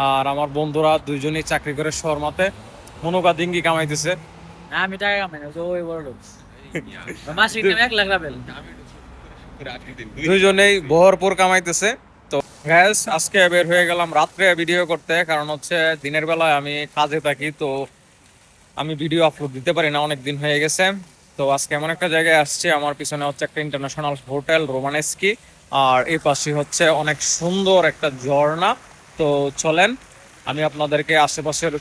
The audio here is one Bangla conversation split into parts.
আর আমার বন্ধুরা দুইজনই চাকরি করে শর্মাতে মনোকা দিঙ্গি কামাইতেছে। না আমি টাকা কামাই না, ওই বড় লোক। মাসিক ইনকাম 1 লাখ রাখবেন। দুইজনেই ভরপুর কামাইতেছে। তো গ্যাস আজকে বের হয়ে গেলাম রাত্রে ভিডিও করতে, কারণ হচ্ছে দিনের বেলায় আমি কাজে থাকি, তো আমি ভিডিও আপলোড দিতে পারি না, অনেক দিন হয়ে গেছে। তো আজকে এমন একটা জায়গায় আসছে, আমার পিছনে হচ্ছে একটা ইন্টারন্যাশনাল হোটেল রোমানেস্কি, আর এই পাশে হচ্ছে অনেক সুন্দর একটা ঝর্ণা। তো চলেন আমি আপনাদেরকে আশেপাশের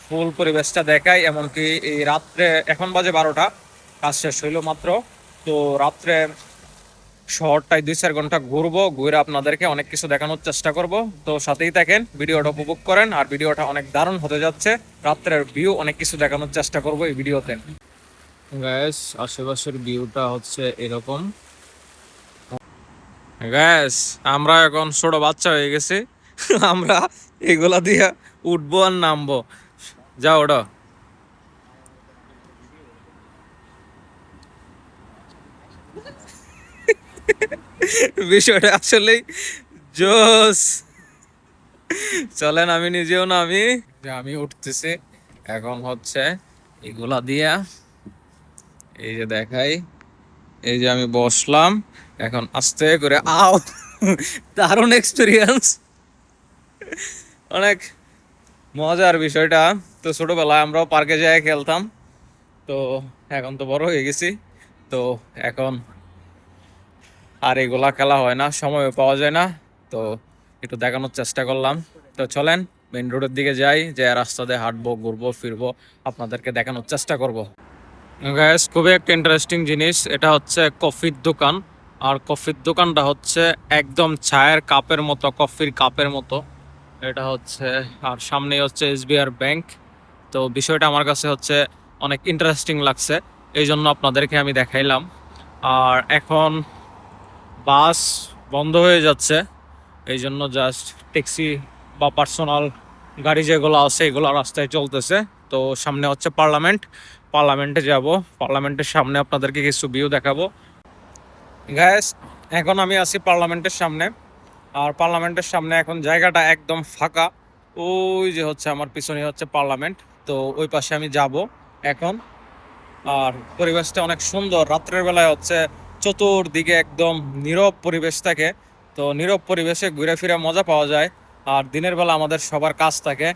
ফুল পরিবেশটা দেখাই। এমনকি এই রাত্রে, এখন বাজে 12টা, কাজ শেষ হইলো মাত্র। তো রাত্রে শহরটায় 2-4 ঘন্টা ঘুরবো, ঘুরে আপনাদেরকে অনেক কিছু দেখানোর চেষ্টা করব। তো সাথেই থাকেন, ভিডিওটা উপভোগ করেন। আর ভিডিওটা অনেক দারুণ হতে যাচ্ছে, রাত্রের ভিউ অনেক কিছু দেখানোর চেষ্টা করব এই ভিডিওতে। গ্যাস আশেপাশের ভিউটা হচ্ছে এরকম। গ্যাস আমরা এখন ছোট বাচ্চা হয়ে গেছি। আমরা এগুলা দিয়ে উঠবো আর নামবো। যাও ওটা। বিষয়টা আসলেই জোস। চলেন আমি নিজেও নামি, যে আমি উঠতেছি এখন হচ্ছে এগুলা দিয়া। এই যে দেখাই, এই যে আমি বসলাম, এখন আস্তে করে আও। দারুণ এক্সপিরিয়েন্স, অনেক মজার বিষয়টা। তো ছোটবেলায় আমরাও পার্কে যেয়ে খেলতাম, তো এখন তো বড় হয়ে গেছি, তো এখন আর এগুলা খেলা হয় না, সময় পাওয়া যায় না। তো একটু দেখানোর চেষ্টা করলাম। তো চলেন মেইন রোডের দিকে যাই, যে রাস্তা দিয়ে হাঁটবো, ঘুরবো ফিরবো, আপনাদেরকে দেখানোর চেষ্টা করব। গাইস খুবই একটা ইন্টারেস্টিং জিনিস, এটা হচ্ছে কফির দোকান। আর কফির দোকানটা হচ্ছে একদম চায়ের কাপের মতো, কফির কাপের মতো এটা হচ্ছে। আর সামনেই হচ্ছে এসবিআর ব্যাংক। তো বিষয়টা আমার কাছে হচ্ছে অনেক ইন্টারেস্টিং লাগছে, এই জন্য আপনাদেরকে আমি দেখাইলাম। আর এখন বাস বন্ধ হয়ে যাচ্ছে, এই জন্য জাস্ট ট্যাক্সি বা পার্সোনাল গাড়ি যেগুলো আছে এগুলো রাস্তায় চলতেছে। তো সামনে হচ্ছে পার্লামেন্ট, পার্লামেন্টে যাব, পার্লামেন্টের সামনে আপনাদেরকে কিছু ভিউ দেখাবো। গ্যাস এখন আমি আছি পার্লামেন্টের সামনে, আর পার্লামেন্টের সামনে এখন জায়গাটা একদম ফাঁকা। ওই যে হচ্ছে আমার পিছনে হচ্ছে পার্লামেন্ট, তো ওই পাশে আমি যাব এখন। আর পরিবেশটা অনেক সুন্দর, রাত্রের বেলায় হচ্ছে চতুর্দিকে একদম নীরব পরিবেশ থাকে। তো নীরব পরিবেশে ঘুরে ফিরে মজা পাওয়া যায়। আর দিনের বেলা আমাদের সবার কাজ থাকে,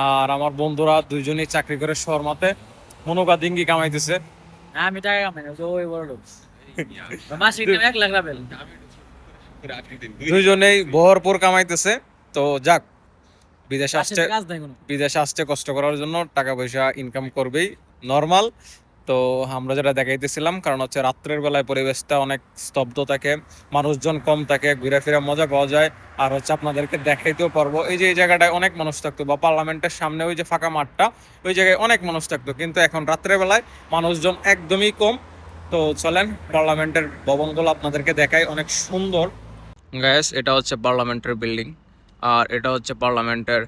আর আমার বন্ধুরা দুইজনই চাকরি করে শর্মাতে মনোকা দিঙ্গি কামাইতেছে। না আমি টাকা কামাই না, ওই বড় লোক। মাসিক ইনকাম 1 লাখ রাখবেন। দুইজনেই ভরপুর কামাইতেছে। তো যাক, বিদেশে বাসায় আসছে, তো কাজ নাই কোনো। বিদেশে আসছে কষ্ট করার জন্য, টাকা পয়সা ইনকাম করবেই, নর্মাল। তো আমরা যেটা দেখাইতেছিলাম, কারণ হচ্ছে রাত্রের বেলায় পরিবেশটা অনেক স্তব্ধ থাকে, মানুষজন কম থাকে, ঘুরে ফিরে মজা পাওয়া যায়। আর হচ্ছে আপনাদেরকে দেখাইতেও পারবো, এই যে এই জায়গাটায় অনেক মানুষ থাকতো, বা পার্লামেন্টের সামনে ওই যে ফাঁকা মাঠটা, ওই জায়গায় অনেক মানুষ থাকতো, কিন্তু এখন রাত্রের বেলায় মানুষজন একদমই কম। তো চলেন পার্লামেন্টের ভবনগুলো আপনাদেরকে দেখাই, অনেক সুন্দর। গ্যাস এটা হচ্ছে পার্লামেন্টের বিল্ডিং, আর এটা হচ্ছে পার্লামেন্টের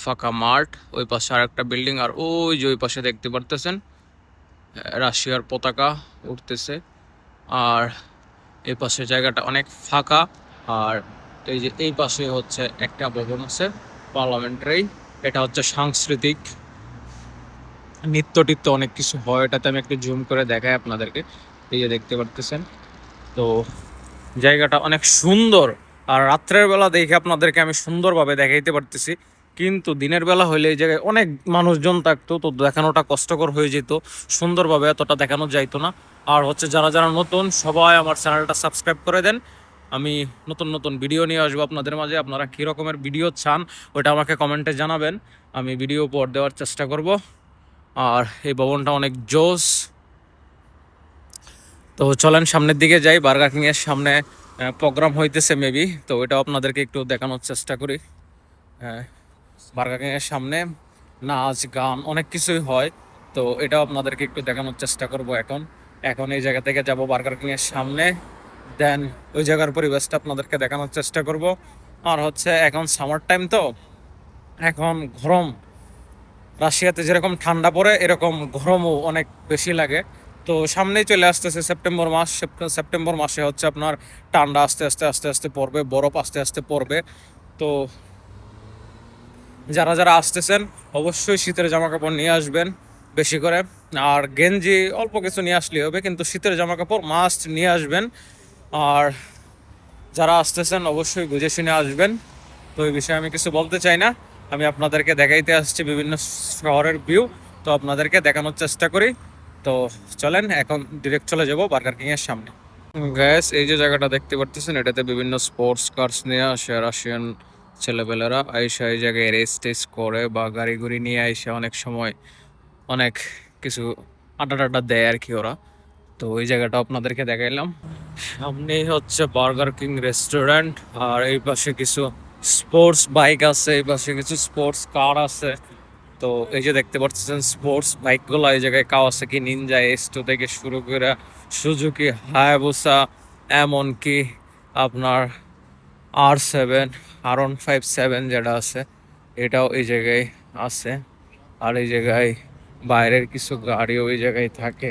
ফাঁকা মাঠ। ওই পাশে আর একটা বিল্ডিং, আর ওই যে ওই পাশে দেখতে পারতেছেন রাশিয়ার পতাকা উঠতেছে। আর এই পাশে জায়গাটা অনেক ফাঁকা। আর এই যে এই পাশে হচ্ছে একটা ভবন আছে পার্লামেন্টারি, এটা হচ্ছে সাংস্কৃতিক নৃত্য টিত্য অনেক কিছু হয়, এটাতে আমি একটু জুম করে দেখাই আপনাদেরকে। এই যে দেখতে পারতেছেন, তো জায়গাটা অনেক সুন্দর। আর রাত্রের বেলা দেখে আপনাদেরকে আমি সুন্দরভাবে দেখাইতে পারতেছি, কিন্তু দিনের বেলা হইলে এই জায়গায় অনেক মানুষজন থাকতো, তো দেখানোটা কষ্টকর হয়ে যেত, সুন্দরভাবে এতটা দেখানো যাইতো না। আর হচ্ছে যারা যারা নতুন, সবাই আমার চ্যানেলটা সাবস্ক্রাইব করে দেন। আমি নতুন নতুন ভিডিও নিয়ে আসবো আপনাদের মাঝে, আপনারা কী রকমের ভিডিও চান ওটা আমাকে কমেন্টে জানাবেন, আমি ভিডিও উপহার দেওয়ার চেষ্টা করব। আর এই ভবনটা অনেক জোস। তো চলেন সামনের দিকে যাই, বার্গার কিং এর সামনে প্রোগ্রাম হইতেছে মেবি, তো ওইটাও আপনাদেরকে একটু দেখানোর চেষ্টা করি। হ্যাঁ, বার্গার কিং এর সামনে নাচ গান অনেক কিছুই হয়, তো এটাও আপনাদেরকে একটু দেখানোর চেষ্টা করব। এখন এখন এই জায়গা থেকে যাব বার্গার কিং এর সামনে, দেন ওই জায়গার পরিবেশটা আপনাদেরকে দেখানোর চেষ্টা করব। আর হচ্ছে এখন সামার টাইম, তো এখন গরম, রাশিয়াতে যেরকম ঠান্ডা পড়ে এরকম গরমও অনেক বেশি লাগে। তো সামনেই চলে আসতেছে সেপ্টেম্বর মাস, সেপ্টেম্বর মাসে হচ্ছে আপনার ঠান্ডা আস্তে আস্তে আস্তে আস্তে পড়বে, বরফ আস্তে আস্তে পড়বে। তো যারা যারা আসতেছেন অবশ্যই শীতের জামা কাপড় নিয়ে আসবেন বেশি করে। আর গেঞ্জি অল্প কিছু নিয়ে আসলেই হবে, কিন্তু শীতের জামা কাপড় মাস্ট নিয়ে আসবেন। আর যারা আসতেছেন অবশ্যই বুঝে শুনে আসবেন। তো এই বিষয়ে আমি কিছু বলতে চাই না, আমি আপনাদেরকে দেখাইতে আসছি বিভিন্ন শহরের ভিউ, তো আপনাদেরকে দেখানোর চেষ্টা করি। তো চলেন এখন ডিরেক্ট চলে যাব বার্গার কিং এর সামনে। গ্যাস, এই যে জায়গাটা দেখতে পারতেছেন, এটাতে বিভিন্ন স্পোর্টস কার্স নিয়ে আসে রাশিয়ান ছেলেপেলেরা, আইসা এই জায়গায় রেস টেস করে বা গাড়ি গুড়ি নিয়ে আইসা অনেক সময় অনেক কিছু আড্ডা টাড্ডা দেয় আর কি ওরা। তো ওই জায়গাটা আপনাদেরকে দেখাইলাম। সামনেই হচ্ছে বার্গার কিং রেস্টুরেন্ট, আর এই পাশে কিছু স্পোর্টস বাইক আছে, এই পাশে কিছু স্পোর্টস কার আছে। তো এই যে দেখতে পাচ্ছেন স্পোর্টস বাইকগুলো, এই জায়গায় কাওয়াসাকি নিনজা এস2 থেকে শুরু করে সুজুকি হায়াবুসা, এমনকি আপনার R7 R157 যেটা আছে এটাও এই জায়গায় আছে। আর এই জায়গায় বাইরের কিছু গাড়িও এই জায়গায় থাকে।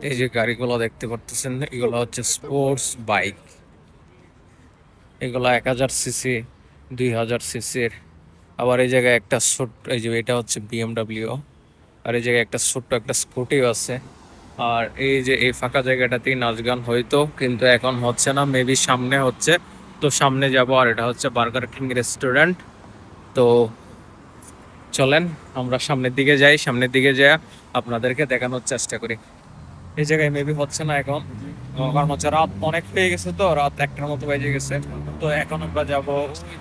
এই যে গাড়িগুলো দেখতে পারতেছেন এগুলো হচ্ছে স্পোর্টস বাইক, এগুলো 1000 সিসি, 2000 সিসির। আবার এই জায়গায় একটা ছোট্ট, এই যে এটা হচ্ছে BMW, আর এই জায়গায় একটা ছোট্ট একটা স্কুটিও আছে। আর এই যে এই ফাঁকা জায়গাটাতেই নাচ গান হইতো, কিন্তু এখন হচ্ছে না, মেবি সামনে হচ্ছে। তো সামনে যাব। আর এটা হচ্ছে বার্গার কিং রেস্টুরেন্ট। তো চলেন আমরা সামনের দিকে যাই, সামনের দিকে যাই আপনাদেরকে দেখানোর চেষ্টা করি। এই জায়গায় মেবি হচ্ছে না এখন, কারণ হচ্ছে রাত অনেক পেয়ে গেছে, তো রাত 1টার মতো বেজে গেছে। তো এখন আমরা যাবো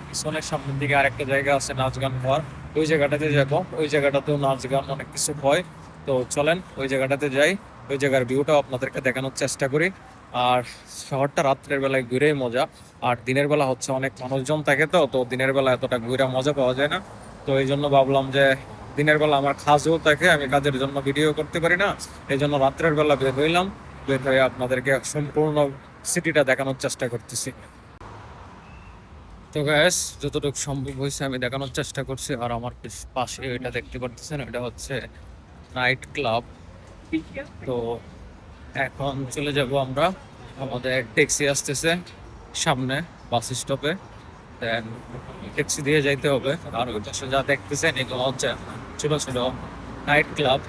পিছনের সামনের দিকে, আরেকটা জায়গা আছে নাচ গান হওয়ার, ওই জায়গাটাতে যাব। ওই জায়গাটাতেও নাচ গান অনেক কিছু হয়। তো চলেন ওই জায়গাটাতে যাই, ওই জায়গার ভিউটাও আপনাদেরকে দেখানোর চেষ্টা করি। আর শহরটা রাত্রের বেলায় ঘুরেই মজা, আর দিনের বেলা হচ্ছে অনেক মানুষজন থাকে, তো তো দিনের বেলা এতটা ঘুরে মজা পাওয়া যায় না। তো এই জন্য ভাবলাম যে দিনের বেলা আমার কাজও থাকে, আমি কাজের জন্য ভিডিও করতে পারি না, এই জন্য রাত্রের বেলা বের হইলাম, বের হয়ে আপনাদেরকে সম্পূর্ণ সিটিটা দেখানোর চেষ্টা করতেছি। তো গ্যাস, যতটুকু সম্ভব হয়েছে আমি দেখানোর চেষ্টা করছি। আর আমার পাশে এটা দেখতে পারতেছেন, এটা হচ্ছে নাইট ক্লাব। তো এখন চলে যাব আমরা, আমাদের ট্যাক্সি আসতেছে সামনে বাস স্টপে, দেন ট্যাক্সি দিয়ে যাইতে হবে। আর ওই পাশে যা দেখতেছেন এগুলো হচ্ছে ছোট ছোট নাইট ক্লাব।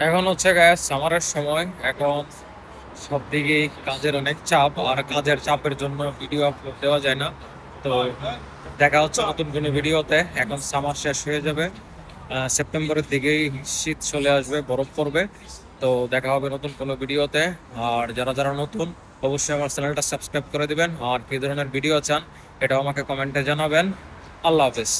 এখন হচ্ছে গ্যাস সামারের সময়, এখন সব দিকেই কাজের অনেক চাপ, আর কাজের চাপের জন্য ভিডিও আপলোড দেওয়া যায় না। তো দেখা হচ্ছে নতুন কোনো ভিডিওতে। এখন সামার শেষ হয়ে যাবে, সেপ্টেম্বরের দিকেই শীত চলে আসবে, বরফ পড়বে। তো দেখা হবে নতুন কোনো ভিডিওতে। আর যারা যারা নতুন অবশ্যই আমার চ্যানেলটা সাবস্ক্রাইব করে দিবেন, আর কী ধরনের ভিডিও চান এটাও আমাকে কমেন্টে জানাবেন। আল্লাহ হাফেজ।